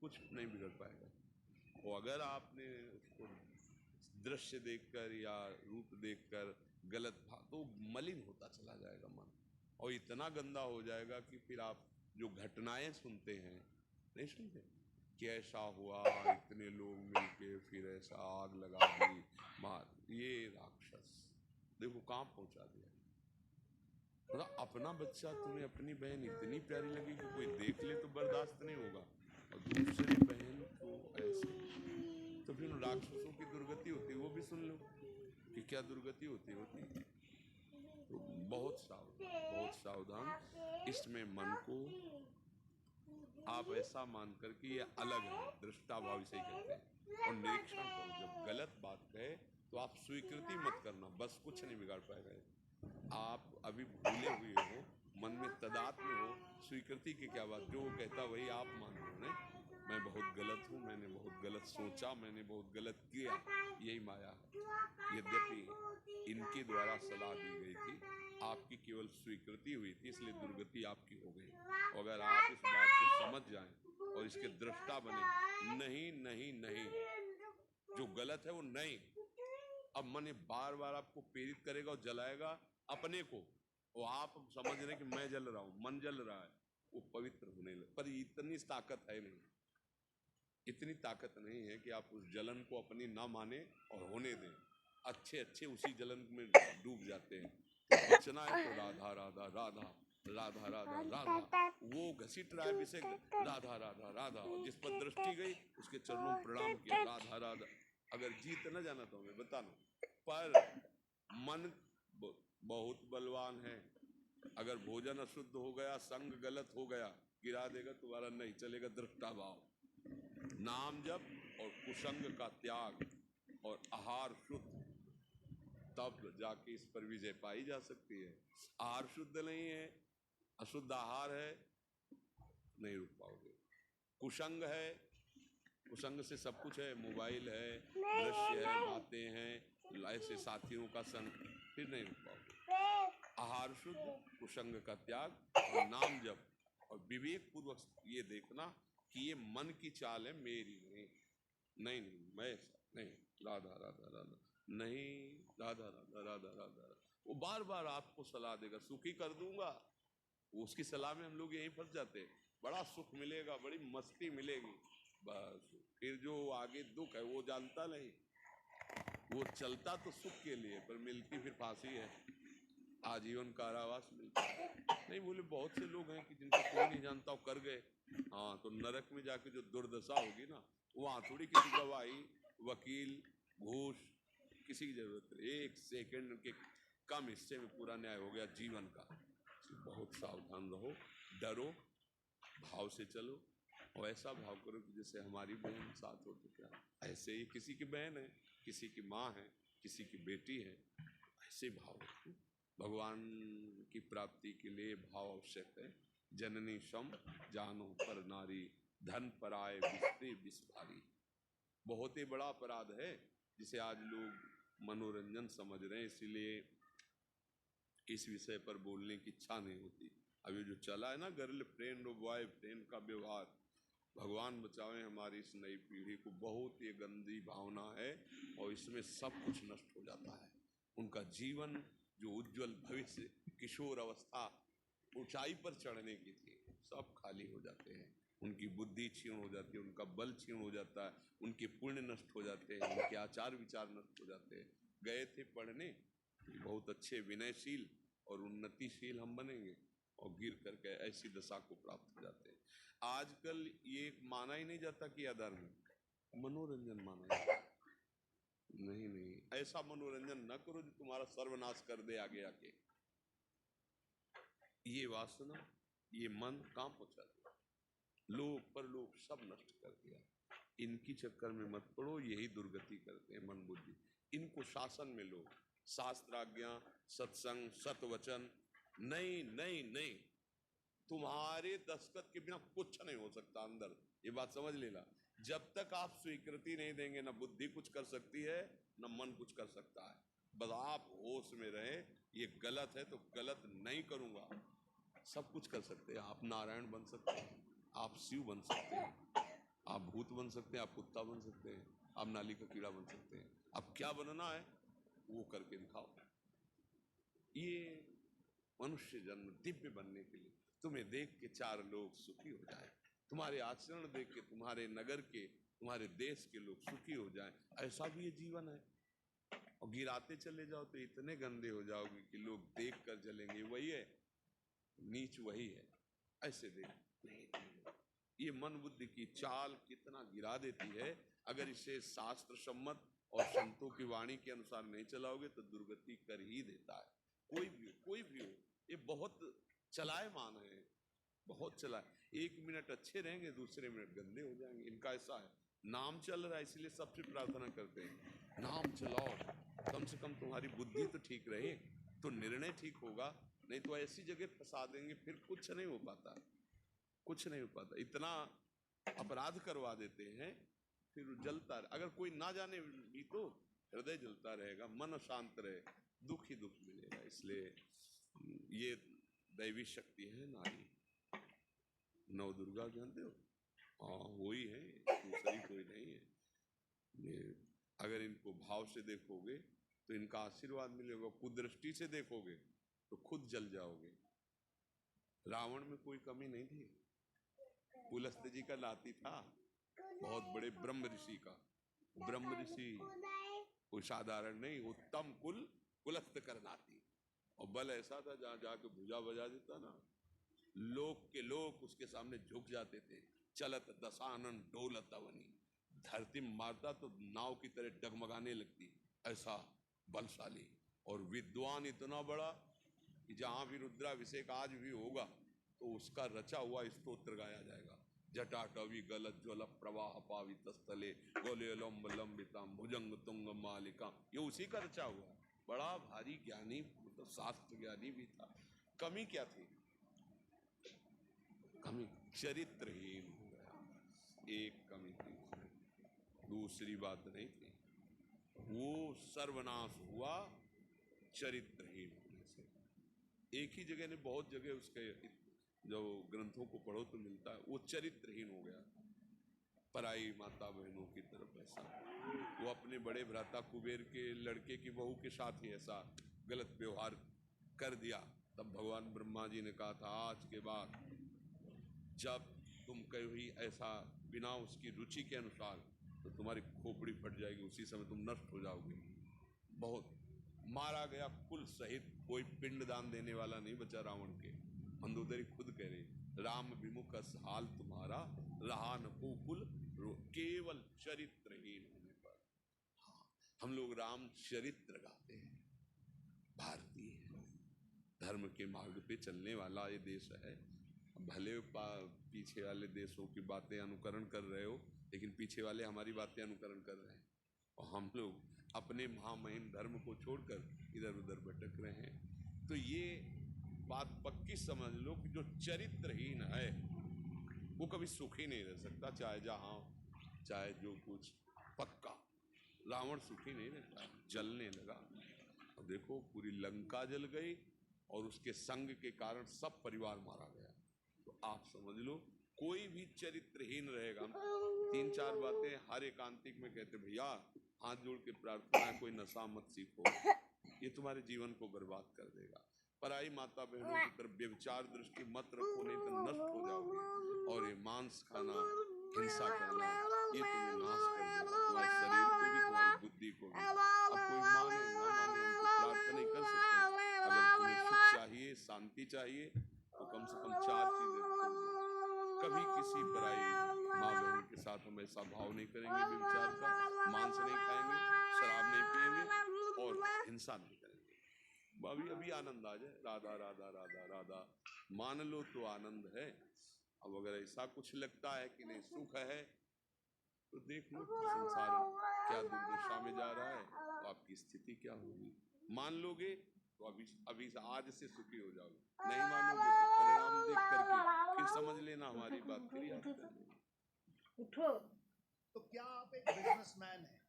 कुछ नहीं बिगड़ पाएगा। और अगर आपने उसको दृश्य देखकर या रूप देखकर गलत भाव, तो मलिन होता चला जाएगा मन, और इतना गंदा हो जाएगा कि फिर आप जो घटनाएं सुनते हैं, नहीं सुनते कि ऐसा हुआ, इतने लोग मिलके फिर ऐसा आग लगा दी, मार, ये राक्षस देखो कहाँ पहुंचा दिया। मतलब अपना बच्चा, तुम्हें अपनी बहन इतनी प्यारी लगी कि कोई देख ले तो बर्दाश्त नहीं होगा, और दूसरी बहन को ऐसे, तो फिर राक्षसों की दुर्गति होती है, वो भी सुन लो कि क्या दुर्गति होती है। तो बहुत सावधान इसमें मन को आप ऐसा मानकर कि ये अलग है, दृष्टा भाव इसे कहते हैं, और निरीक्षण करो। जब गलत बात कहे तो आप स्वीकृति मत करना, बस कुछ नहीं बिगाड़ पाएगा। आप अभी भूले हुए हो, मन में तदात्म्य हो, स्वीकृति की क्या बात, जो वो कहता वही आप मान लो। नहीं, मैं बहुत गलत हूँ, मैंने बहुत गलत सोचा, मैंने बहुत गलत किया, यही माया है। यद्यपि इनके द्वारा सलाह दी गई थी, आपकी केवल स्वीकृति हुई थी, इसलिए दुर्गति आपकी हो गई। अगर आप इस बात को समझ जाएं और इसके दृष्टा बने, नहीं नहीं नहीं, जो गलत है वो नहीं। अब मन ये बार बार आपको प्रेरित करेगा और जलाएगा अपने को, और आप समझ रहे कि मैं जल रहा हूं, मन जल रहा है, वो पवित्र होने लगे। पर इतनी ताकत है नहीं, इतनी ताकत नहीं है कि आप उस जलन को अपनी ना माने और होने दें। अच्छे अच्छे उसी जलन में डूब जाते हैं। तो बचना है तो राधा राधा राधा राधा राधा राधा, वो घसीट रहा है विषय, राधा राधा राधा, और जिस पर दृष्टि गई उसके चरणों में प्रणाम किया, राधा राधा। अगर जीत न जाना तो हमें बताना, पर मन बहुत बलवान है। अगर भोजन अशुद्ध हो गया, संग गलत हो गया, गिरा देगा, तुम्हारा नहीं चलेगा दृष्टा भाव। नाम जप और कुसंग का त्याग और आहार शुद्ध, तब जाके इस पर विजय पाई जा सकती है। आहार शुद्ध नहीं है, अशुद्ध आहार है, नहीं रुक पाओगे। कुसंग है, कुसंग से सब कुछ है, मोबाइल है, दृश्य है, बातें हैं, ऐसे साथियों का संग, फिर नहीं रुक पाओगे। आहार शुद्ध, कुसंग का त्याग और नाम जप, और विवेक पूर्वक ये देखना कि ये मन की चाल है, मेरी नहीं। नहीं नहीं, मैं नहीं, राधा राधा राधा नहीं, राधा राधा राधा राधा। वो बार बार आपको सलाह देगा, सुखी कर दूंगा, उसकी सलाह में हम लोग यहीं फंस जाते हैं। बड़ा सुख मिलेगा, बड़ी मस्ती मिलेगी, बस फिर जो आगे दुख है वो जानता नहीं। वो चलता तो सुख के लिए, पर मिलती फिर फांसी है, आजीवन कारावास मिलता है। नहीं बोले, बहुत से लोग हैं कि जिनको कोई नहीं जानता, वो कर गए। हाँ, तो नरक में जाके जो दुर्दशा होगी ना, वहाँ थोड़ी किसी गवाही, वकील, घूस, किसी की जरूरत नहीं। एक सेकंड के कम हिस्से में पूरा न्याय हो गया जीवन का। बहुत सावधान रहो, डरो, भाव से चलो, और ऐसा भाव करो कि जैसे हमारी बहन साथ हो, तो क्या ऐसे ही किसी की बहन है, किसी की माँ है, किसी की बेटी है, ऐसे भाव रखो। भगवान की प्राप्ति के लिए भाव आवश्यक है। जननी सम जानो पर नारी, धन पराए बिस्ते बिस्वारी। बहुत ही बड़ा अपराध है जिसे आज लोग मनोरंजन समझ रहे हैं, इसीलिए इस विषय पर बोलने की इच्छा नहीं होती। अभी जो चला है ना, गर्ल फ्रेंड और बॉय फ्रेंड का व्यवहार, भगवान बचावे हमारी इस नई पीढ़ी को। बहुत ही गंदी भावना है, और इसमें सब कुछ नष्ट हो जाता है। उनका जीवन जो उज्जवल भविष्य, किशोर अवस्था, ऊंचाई पर चढ़ने की थी, सब खाली हो जाते हैं। उनकी बुद्धि क्षीण हो जाती है, उनका बल क्षीण हो जाता है, उनके पुण्य नष्ट हो जाते हैं, उनके आचार विचार नष्ट हो जाते हैं। गए थे पढ़ने, बहुत अच्छे विनयशील और उन्नतिशील हम बनेंगे, और गिर करके ऐसी दशा को प्राप्त हो जाते हैं। आजकल ये माना ही नहीं जाता कि अधर्म, मनोरंजन माना जाता है। नहीं नहीं, ऐसा मनोरंजन न करो जो तुम्हारा सर्वनाश कर दे आगे आके। ये वासना, ये मन कहाँ पहुंचा दिया, लोक परलोक सब नष्ट कर दिया। इनकी चक्कर में मत पड़ो, यही दुर्गति करते हैं मन बुद्धि। इनको शासन में लो, शास्त्राज्ञा, सत्संग, सतवचन, नहीं नहीं नहीं, तुम्हारे दस्तखत के बिना कुछ नहीं हो सकता अंदर, ये बात समझ लेना। जब तक आप स्वीकृति नहीं देंगे, ना बुद्धि कुछ कर सकती है, ना मन कुछ कर सकता है। बस आप होश में रहे, ये गलत है तो गलत नहीं करूंगा। सब कुछ कर सकते हैं आप, नारायण बन सकते हैं, आप शिव बन सकते हैं, आप सकते हैं, आप कुत्ता बन सकते हैं, आप नाली का कीड़ा बन सकते हैं। अब क्या बनना है वो करके दिखाओ। ये मनुष्य जन्म दिव्य बनने के लिए, तुम्हें देख के 4 लोग सुखी हो जाए, तुम्हारे आचरण देख के तुम्हारे नगर के, तुम्हारे देश के लोग सुखी हो जाएं, ऐसा भी ये जीवन है। और गिराते चले जाओ तो इतने गंदे हो जाओगे कि लोग देख कर जलेंगे, वही है नीच, वही है। ऐसे देख नहीं, ये मन बुद्धि की चाल कितना गिरा देती है। अगर इसे शास्त्र सम्मत और संतों की वाणी के अनुसार नहीं चलाओगे तो दुर्गति कर ही देता है। कोई भी हो, ये बहुत चलायमान है, बहुत चला। 1 मिनट अच्छे रहेंगे, दूसरे मिनट गंदे हो जाएंगे। इनका ऐसा है, नाम चल रहा है इसलिए सबसे प्रार्थना करते हैं, नाम चलाओ, कम से कम तुम्हारी बुद्धि तो ठीक रहे तो निर्णय ठीक होगा, नहीं तो ऐसी जगह फंसा देंगे फिर कुछ नहीं हो पाता, कुछ नहीं हो पाता। इतना अपराध करवा देते हैं, फिर जलता रहे। अगर कोई ना जाने भी तो हृदय जलता रहेगा, मन शांत रहे, दुख ही दुख मिलेगा। इसलिए ये दैवी शक्ति है नारी। नव दुर्गा जानते हो? हाँ वही है, दूसरी कोई नहीं है। ये अगर इनको भाव से देखोगे तो इनका आशीर्वाद मिलेगा, कुदृष्टि से देखोगे तो खुद जल जाओगे। रावण में कोई कमी नहीं थी, पुलस्त जी का नाती था, बहुत बड़े ब्रह्म ऋषि का। ब्रह्म ऋषि कोई साधारण नहीं, उत्तम कुल कुलस्त कर नाती। और बल ऐसा था, जहां जाके भुजा बजा देता ना, लोग के लोग उसके सामने झुक जाते थे। चलत दशानन डोलत अवनी, धरती मारता तो नाव की तरह डगमगाने लगती, ऐसा बलशाली। और विद्वान इतना बड़ा कि जहां भी रुद्राभिषेक आज भी होगा तो उसका रचा हुआ स्तोत्र गाया जाएगा। जटाटवी गलत ज्वल प्रवाह पावित स्थले गोले लंब लंबिताम भुजंग तुंग मालिका, ये उसी का रचा हुआ। बड़ा भारी ज्ञानी, तो शास्त्र ज्ञानी भी था। कमी क्या थी? कमी चरित्रहीन हो गया, एक कमी थी। दूसरी बात नहीं थी, वो सर्वनाश हुआ चरित्रहीन होने से। एक ही जगह ने, बहुत जगह उसके जो ग्रंथों को पढ़ो तो मिलता है, वो चरित्रहीन हो गया। पराई माता बहनों की तरफ ऐसा, वो अपने बड़े भ्राता कुबेर के लड़के की बहू के साथ ही ऐसा गलत व्यवहार कर दिया। तब भगवान ब्रह्मा जी ने कहा था, आज के बाद जब तुम कभी ऐसा बिना उसकी रुचि के अनुसार, तो तुम्हारी खोपड़ी फट जाएगी, उसी समय तुम नष्ट हो जाओगे। बहुत मारा गया कुल सहित, कोई पिंडदान देने वाला नहीं बचा रावण के। मंदोदरी खुद कह रही, राम विमुख हाल तुम्हारा रहा न को कुल, केवल चरित्रहीन होने पर। हाँ, हम लोग राम चरित्र गाते हैं। भारतीय धर्म के मार्ग पे चलने वाला ये देश है। भले पीछे वाले देशों की बातें अनुकरण कर रहे हो, लेकिन पीछे वाले हमारी बातें अनुकरण कर रहे हैं, और हम लोग अपने महामहिम धर्म को छोड़कर इधर उधर भटक रहे हैं। तो ये बात पक्की समझ लो कि जो चरित्रहीन है वो कभी सुखी नहीं रह सकता, चाहे जहां चाहे जो कुछ। पक्का रावण सुखी नहीं रहता, जलने लगा। और देखो पूरी लंका जल गई और उसके संग के कारण सब परिवार मारा गया। तो आप समझ लो, कोई भी चरित्रहीन रहेगा। 3-4 बातें हर एकांतिक में कहते, भैया हाथ जोड़ के प्रार्थना है, कोई नशा मत सीखो, ये तुम्हारे जीवन को बर्बाद कर देगा। पराई माता बहनों की तरफ व्यभिचार दृष्टि मत रखो, नहीं तो नष्ट हो जाओगे। और ये मांस खाना, हिंसा करना, ये तुम्हें नाश कर देगा, तुम्हारे शरीर को भी, तुम्हारी बुद्धि को भी। अब कोई माने ना माने, हम तो प्रार्थना नहीं कर सकते। अगर तुम्हें सुख चाहिए, शांति चाहिए, तो कम से कम 4 चीजें रखो। कभी किसी पराई माँ बहन के साथ हम ऐसा भाव नहीं करेंगे, व्यभिचार का, मांस नहीं खाएंगे, शराब नहीं पिएंगे और हिंसा नहीं करेंगे। अभी आनंद आ जाए, राधा राधा राधा राधा मान लो तो आनंद है। अब अगर ऐसा कुछ लगता है कि नहीं सुख है, तो देख लो संसार क्या दुर्दशा में जा रहा है, तो आपकी स्थिति क्या होगी। मान लोगे तो अभी आज से सुखी हो जाओगे, नहीं मानोगे तो परिणाम देख करके फिर समझ लेना हमारी बात, फिर याद कर लेना। उठो। तो क्या आप एक बिजनेसमैन हैं?